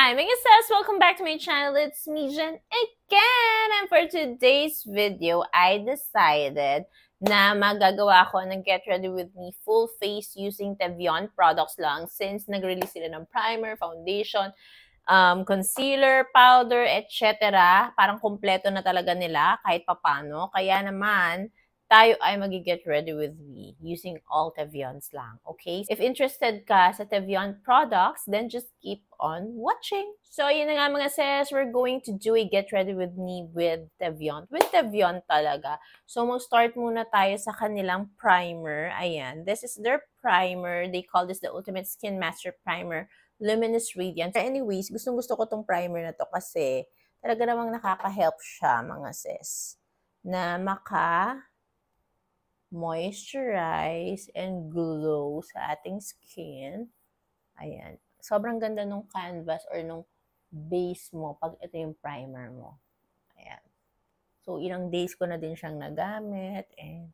Hi, Mega Sis! Welcome back to my channel. It's me, Jen, again! And for today's video, I decided na magagawa ko ng Get Ready With Me full face using Tevion products lang since nag-release sila ng primer, foundation, concealer, powder, etc. Parang kompleto na talaga nila kahit papano. Kaya naman, tayo ay mag-get ready with me using all Tevions lang, okay? If interested ka sa Tevion products, then just keep on watching. So, yun na nga mga sis, we're going to do a get ready with me with Tevion. With Tevion talaga. So, mag-start muna tayo sa kanilang primer. Ayan, this is their primer. They call this the Ultimate Skin Master Primer Luminous Radiant. Anyways, gustong-gusto ko tong primer na to kasi talaga namang nakaka-help siya mga sis na moisturize and glow sa ating skin. Ayan. Sobrang ganda nung canvas or nung base mo pag ito yung primer mo. Ayan. So, ilang days ko na din siyang nagamit and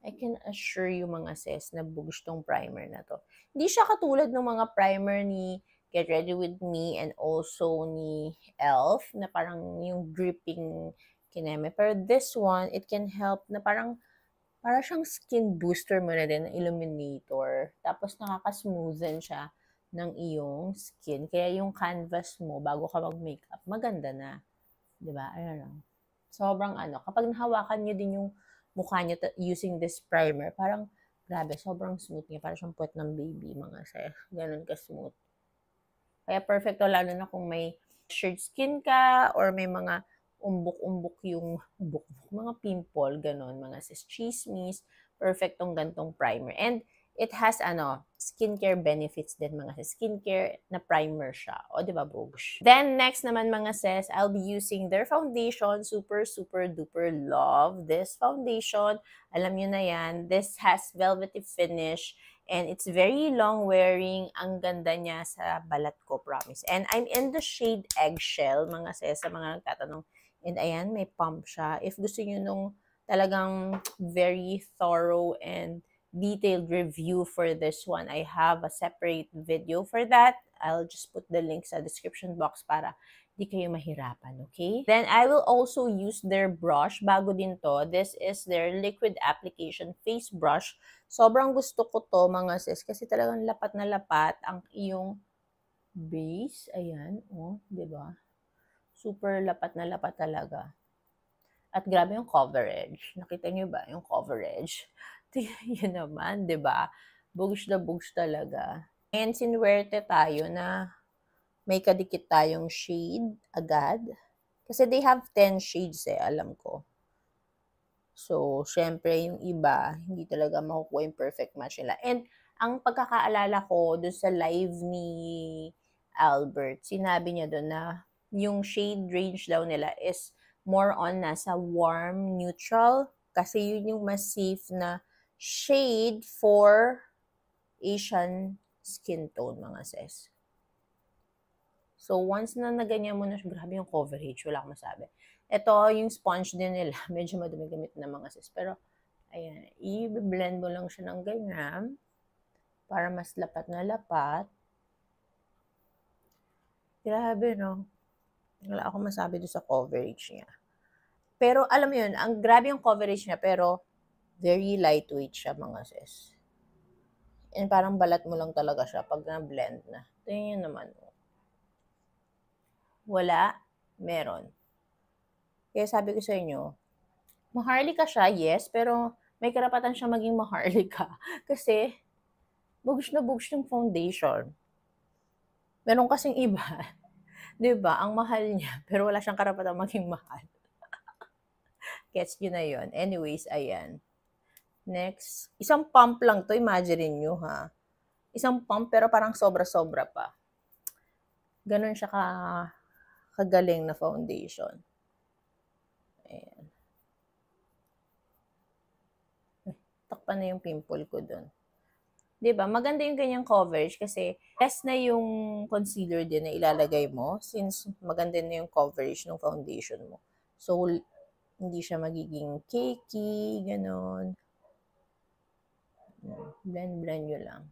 I can assure you mga sis na bugs tong primer na to. Hindi siya katulad ng mga primer ni Get Ready With Me and also ni e.l.f. na parang yung dripping kineme. Pero this one, it can help na para siyang skin booster mo na din, illuminator. Tapos nakaka-smoothen siya ng iyong skin. Kaya yung canvas mo, bago ka mag-makeup, maganda na. Diba? Ayan lang. Sobrang kapag nahawakan nyo din yung mukha nyo using this primer, parang, grabe, sobrang smooth niya. Parang siyang puwet ng baby, mga sis. Ganun ka-smooth. Kaya perfect to, lalo na kung may shirred skin ka or may mga umbok-umbok yung mga pimple, ganun, mga sis chismis, perfect tong gantong primer. And it has skincare benefits din mga sis. Skincare na primer siya. O, di ba, Bogush? Then, next naman mga sis, I'll be using their foundation. Super, super, duper love this foundation. Alam nyo na yan. This has velvety finish. And it's very long wearing. Ang ganda niya sa balat ko, promise. And I'm in the shade Eggshell, mga sis, sa mga nagtatanong. And ayan, may pump siya. If gusto niyo nung talagang very thorough and detailed review for this one, I have a separate video for that. I'll just put the link sa description box para di kayo mahirapan, okay? Then, I will also use their brush. Bago din to. This is their liquid application face brush. Sobrang gusto ko to, mga sis, kasi talagang lapat na lapat ang iyong base. Ayan, oh, di ba? Super lapat na lapat talaga. At grabe yung coverage. Nakita niyo ba yung coverage? Yun naman, di ba? Bugs na bugs talaga. And sinuwerte tayo na may kadikit tayong shade agad. Kasi they have 10 shades alam ko. So, syempre yung iba, hindi talaga makukuha yung perfect match nila. And ang pagkakaalala ko doon sa live ni Albert, sinabi niya doon na yung shade range daw nila is more on nasa warm, neutral, kasi yun yung mas safe na shade for Asian skin tone, mga sis. So, once na naganyan mo na, grabe yung coverage, wala akong masabi. Ito, yung sponge din nila, medyo madumi-gamit na mga sis. Pero, ayan, i-blend mo lang siya ng ganyan para mas lapat na lapat. Grabe, no? Wala akong masabi doon sa coverage niya. Pero, alam mo yun, ang grabe yung coverage niya, pero very lightweight siya, mga sis. And parang balat mo lang talaga siya pag na-blend na. Tingnan nyo naman. Wala, meron. Kaya sabi ko sa inyo, maharlika siya, yes, pero may karapatan siya maging maharlika. Kasi, bugs na bugs yung foundation. Meron kasing iba, di ba, ang mahal niya, pero wala siyang karapatan maging mahal. Gets nyo na yun. Anyways, ayan. Next, isang pump lang to, imagine nyo ha. Isang pump pero parang sobra-sobra pa. Ganon siya kagaling na foundation. Ayan. Takpan na yung pimple ko dun. Diba? Maganda yung ganyang coverage kasi less na yung concealer din na ilalagay mo since maganda na yung coverage ng foundation mo. So, hindi siya magiging cakey, ganon. Blend nyo lang.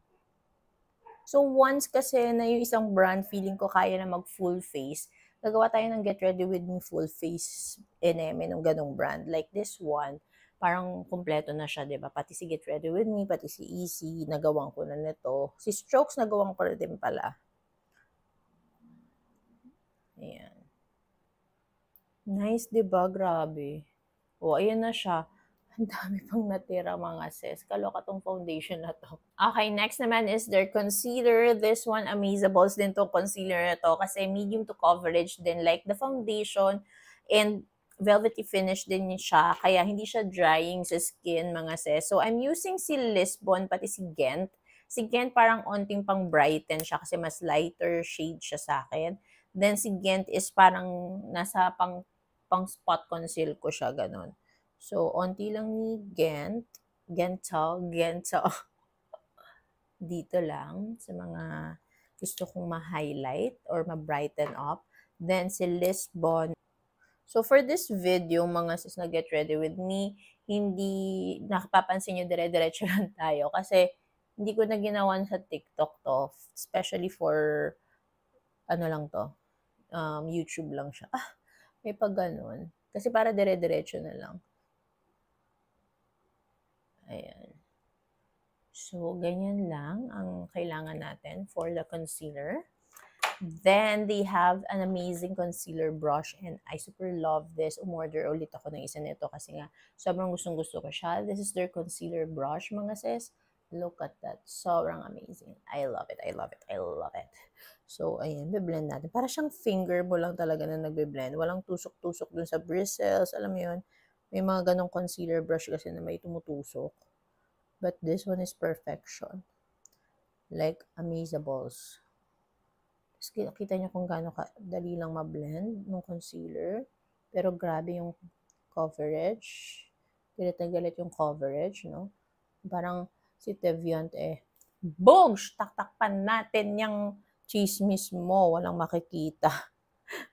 So, once kasi na yung isang brand, feeling ko kaya na mag-full face, gagawa tayo ng Get Ready With Me full face NM ng ganong brand. Like this one, parang kumpleto na siya, di ba? Pati si Get Ready With Me, pati si Easy, nagawan ko na nito. Si Strokes, nagawan ko rin din pala. Ayan. Nice, di ba? Grabe. O, ayan na siya. Ang dami pang natira mga sis. Kaloka tong foundation na to. Okay, next naman is their concealer. This one, Amazables din to concealer na to kasi medium to coverage din like the foundation and velvety finish din siya. Kaya hindi siya drying sa skin mga sis. So, I'm using si Lisbon pati si Gent. Si Gent parang onting pang brighten siya kasi mas lighter shade siya sa akin. Then si Gent is parang nasa pang spot conceal ko siya ganun. So, onti lang ni Gento, dito lang sa mga gusto kong ma-highlight or ma-brighten up. Then, si Lisbon. So, for this video, mga sis na get ready with me, hindi nakapapansin nyo dire-diretso lang tayo kasi hindi ko na ginawan sa TikTok to. Especially for, ano lang to, YouTube lang siya. May pag ganun. Kasi para dire-diretso na lang. Ayan. So, ganyan lang ang kailangan natin for the concealer. Then, they have an amazing concealer brush and I super love this. Umorder ulit ako ng isa nito kasi nga sobrang gustong-gusto ko siya. This is their concealer brush, mga sis. Look at that. Sobrang amazing. I love it. I love it. I love it. So, ayan, biblend natin. Para siyang finger mo lang talaga na nagbe-blend. Walang tusok-tusok dun sa bristles. Alam mo yun? May mga ganong concealer brush kasi na may tumutusok. But this one is perfection. Like Amazables. Tapos kita nyo kung gaano dali lang ma-blend ng concealer. Pero grabe yung coverage. Galit na galit yung coverage, no? Parang si Teviant boom! Taktakpan natin yung chismis mo. Walang makikita.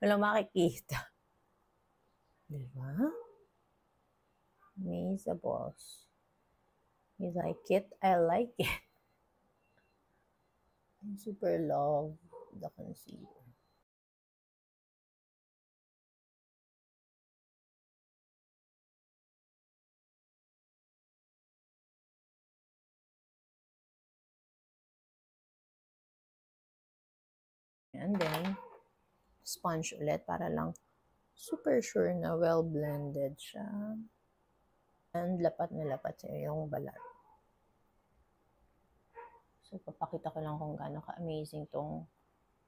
Walang makikita. Diba? Amazables. You like it? I like it. I super love the concealer. And then, sponge ulit para lang super sure na well blended siya. And lapat na lapat sa yung balat. So, papakita ko lang kung gaano ka-amazing tong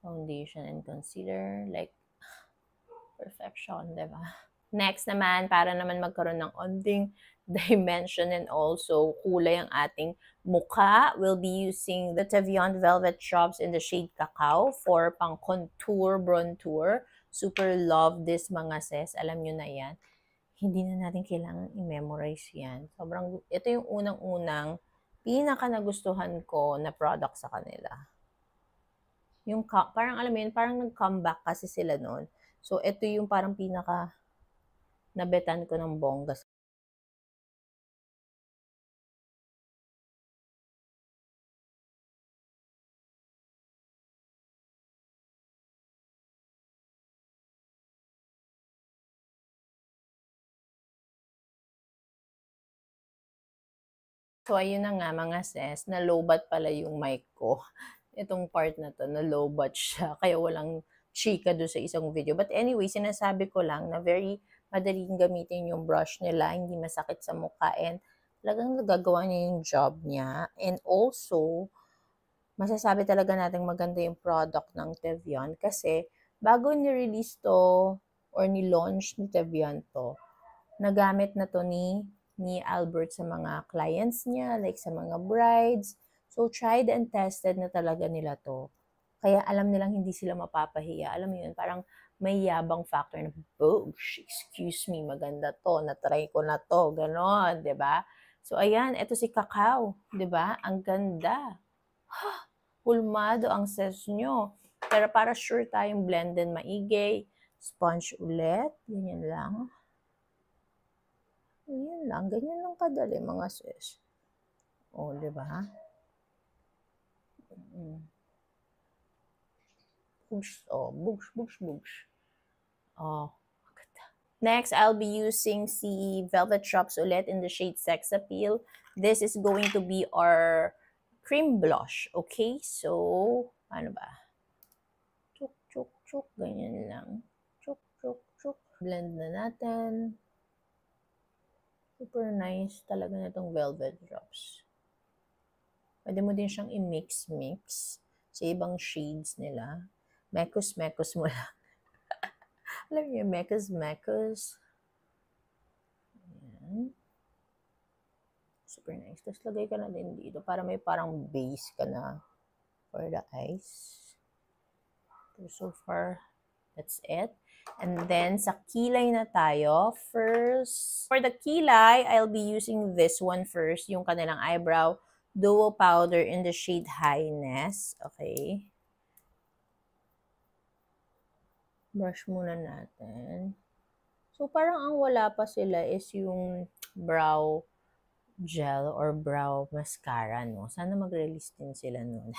foundation and concealer. Like, perfection, diba? Next naman, para naman magkaroon ng onting dimension and also kulay ang ating mukha, we'll be using the Teviant Velvet Drops in the shade Cacao for pang contour, bronzer. Super love this mga sis. Alam nyo na yan. Hindi na natin kailangan i-memorize yan. Sobrang, ito yung unang-unang pinaka nagustuhan ko na product sa kanila. Yung, parang alam mo yun, parang nag-comeback kasi sila noon. So, ito yung parang pinaka nabetan ko ng bongga. So, ayun na nga mga sis, na lowbat pala yung mic ko. Itong part na to, na lowbat siya. Kaya walang chika do sa isang video. But anyway, sinasabi ko lang na very madaling gamitin yung brush nila. Hindi masakit sa mukha. And talagang nagagawa niya yung job niya. And also, masasabi talaga natin maganda yung product ng Tevian. Kasi bago ni-release to or ni-launch ni Tevian to, nagamit na to ni Albert sa mga clients niya, like sa mga brides. So, tried and tested na talaga nila to. Kaya alam nilang hindi sila mapapahiya. Alam mo yun, parang may yabang factor na, bosh, excuse me, maganda to, na-try ko na to, ganon, ba diba? So, ayan, eto si Cacao, ba diba? Ang ganda. Pulmado ang ses nyo. Pero para sure tayong blend and maigay, sponge ulit, ganyan lang. Ayan lang, ganyan lang kadali mga sis. O, di ba? boosh. Oh, boosh, boosh, boosh. Oh, next, I'll be using si Velvet Drops ulit in the shade Sex Appeal. This is going to be our cream blush. Okay? So, ano ba? Chuk, chuk, chuk. Ganyan lang. Chuk, chuk, chuk. Blend na natin. Super nice talaga na itong Velvet Drops. Pwede mo din siyang i-mix-mix sa ibang shades nila. Mekos-mekos mo lang. Alam niyo, mekos-mekos. Ayan. Super nice. Tapos lagay ka na din dito para may parang base ka na for the eyes. So far, that's it. And then, sa kilay na tayo. First, for the kilay, I'll be using this one first, yung kanilang eyebrow duo powder in the shade Highness. Okay. Brush muna natin. So, parang ang wala pa sila is yung brow gel or brow mascara, no? Sana mag-release din sila nun.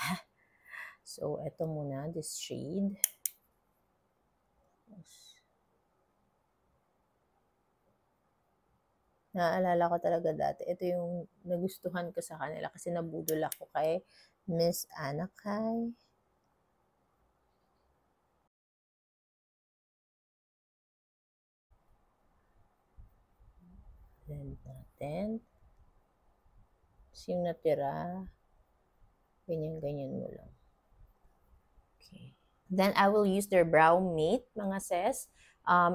So, eto muna, this shade. Naalala ko talaga dati. Ito yung nagustuhan ko sa kanila kasi nabudol ako kay Miss Anna Kai. Blend natin. Tapos yung natira, ganyan-ganyan mo lang. Okay. Then, I will use their Brow Mate, mga sis.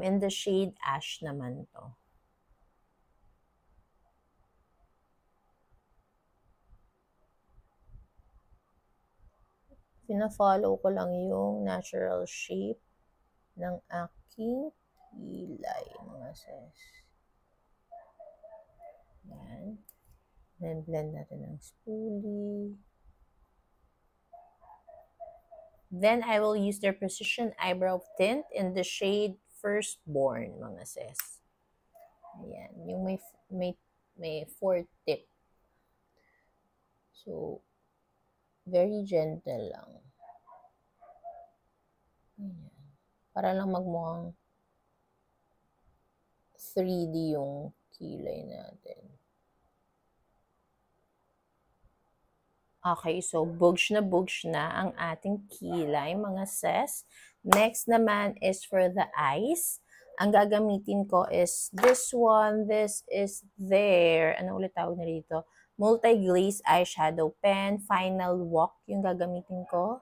In the shade Ash naman to. Pina-follow ko lang yung natural shape ng aking kilay, mga sis. Yan. Then, blend natin ng spoolie. Then, I will use their Precision Eyebrow Tint in the shade Firstborn, mga sis. Ayan. Yung may 4 tip. So, very gentle lang. Ayan. Para lang magmukhang 3D yung kilay natin. Okay, so bugs na ang ating kilay, mga sis. Next naman is for the eyes. Ang gagamitin ko is this one. This is their, ano ulit tawag na dito? Multi-glaze eyeshadow pen. Final Walk yung gagamitin ko.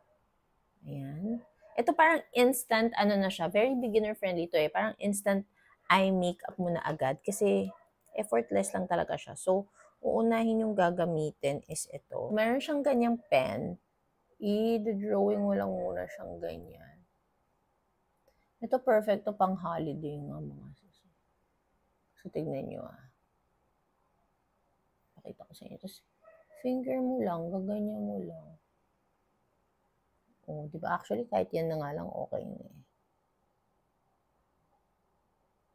Ayan. Ito parang instant, ano na siya, very beginner friendly to eh. Parang instant eye makeup mo na agad kasi effortless lang talaga siya. So, uunahin yung gagamitin is ito. Meron siyang ganyang pen. I-drawing mo lang muna siyang ganyan. Ito perfect to pang holiday nga mga sis. So, tignan nyo ah. Pakita ko sa inyo. Tapos, finger mo lang, gaganyan mo lang. Oh, di ba? Actually, kahit yan na nga lang, okay na eh.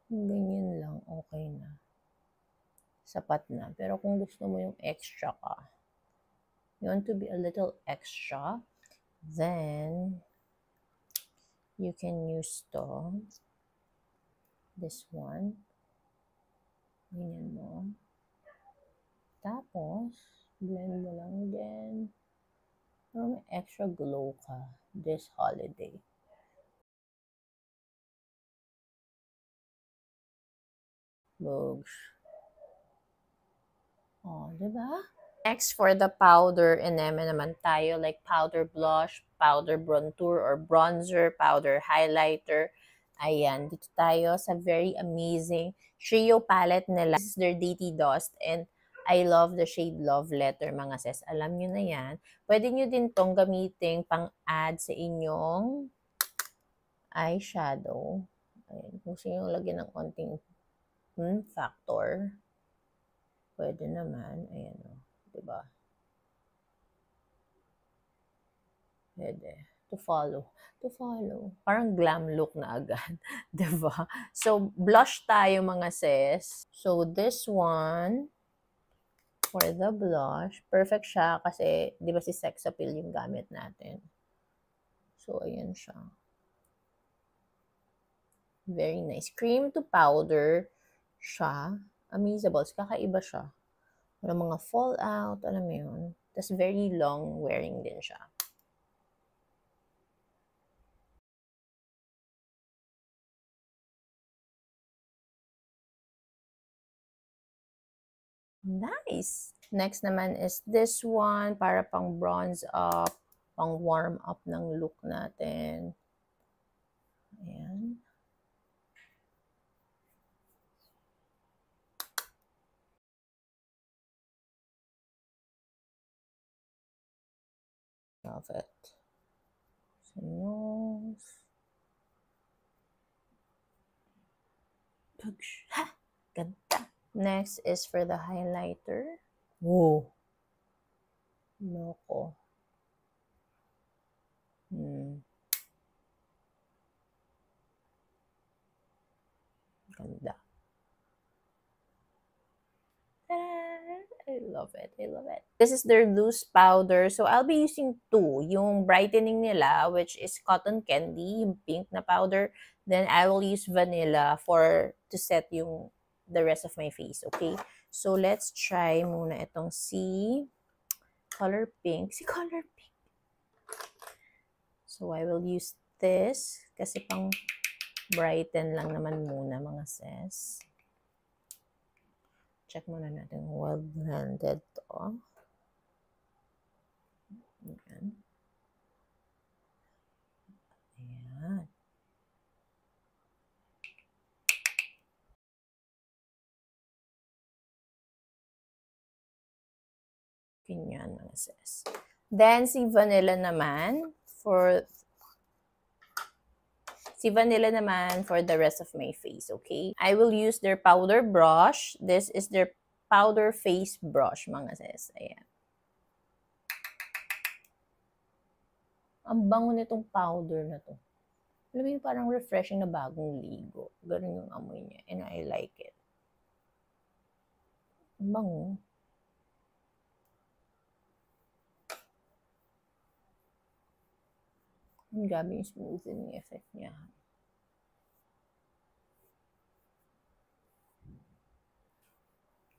Ganyan lang, okay na. Sapat na. Pero kung gusto mo yung extra ka, you want to be a little extra, then, you can use this one. Ganyan mo. Tapos, blend mo lang din. Para may extra glow ka this holiday. Bugs. Oh, diba? Next, for the powder, eneme naman tayo, like powder blush, powder bronzer or bronzer, powder highlighter. Ayan, dito tayo sa very amazing trio palette nila. This is their Dainty Dust and I love the shade Love Letter, mga sis. Alam nyo na yan. Pwede nyo din tong gamitin pang-add sa inyong eyeshadow. Ayan, kung gusto nyo lagyan ng konting factor, pwede naman. Ayan o. Diba? Pwede. To follow. Parang glam look na agad. Diba? So, blush tayo mga sis. So, this one, for the blush, perfect siya kasi, di ba si Sex Appeal yung gamit natin. So, ayan siya. Very nice. Cream to powder siya. Amazable. Kakaiba siya. Walang mga fallout. Alam mo yun. Tapos very long wearing din siya. Nice! Next naman is this one. Para pang bronze up. Pang warm up ng look natin. Ayan. Love it. Sa nose. Ha! Ganda. Next is for the highlighter. Whoa. Loko. Ganda. I love it. I love it. This is their loose powder. So, I'll be using two. Yung brightening nila, which is cotton candy, yung pink na powder. Then, I will use vanilla to set the rest of my face. Okay? So, let's try muna itong color pink. Color pink. So, I will use this kasi pang brighten lang naman muna mga sis. Check muna natin well blended to. Ayan. Ayan. Ganyan mga sis. Then, si vanilla naman for the rest of my face, okay? I will use their powder brush. This is their powder face brush, mga sis. Ayan. Ang bango nitong powder na to. Alam mo yung parang refreshing na bagong ligo. Ganun yung amoy niya. And I like it. Ang bango. Ang gabi yung smoothing effect niya.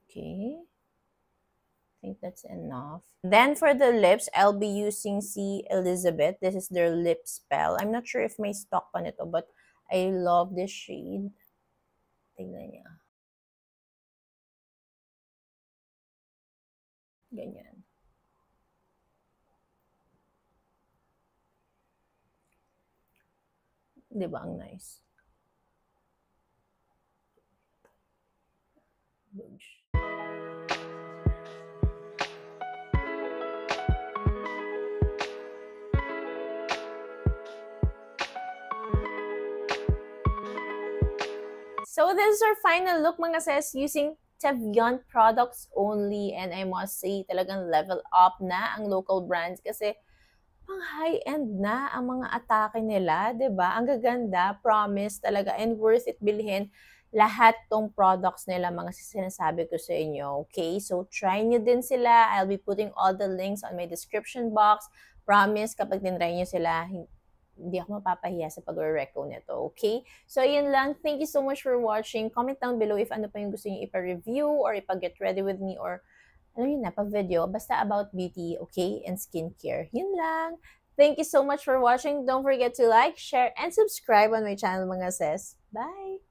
Okay. I think that's enough. Then for the lips, I'll be using Elizabeth. This is their lip spell. I'm not sure if may stock pa nito, but I love this shade. Tingnan niya. Ganyan. Diba ang nice? Boosh. So this is our final look mga sis using Tevian products only, and I must say talagang level up na ang local brands kasi pang high-end na ang mga atake nila, 'di ba? Ang gaganda, promise talaga, and worth it bilhin lahat tong products nila, mga sinasabi ko sa inyo, okay? So try nyo din sila. I'll be putting all the links on my description box. Promise, kapag tinry nyo sila, hindi ako mapapahiya sa pag-reco nito, okay? So, ayun lang. Thank you so much for watching. Comment down below if ano pa yung gusto nyo ipa-review or ipa-get ready with me or alam yun na, pa-video. Basta about beauty, okay? And skincare. Yun lang. Thank you so much for watching. Don't forget to like, share, and subscribe on my channel, mga sis. Bye!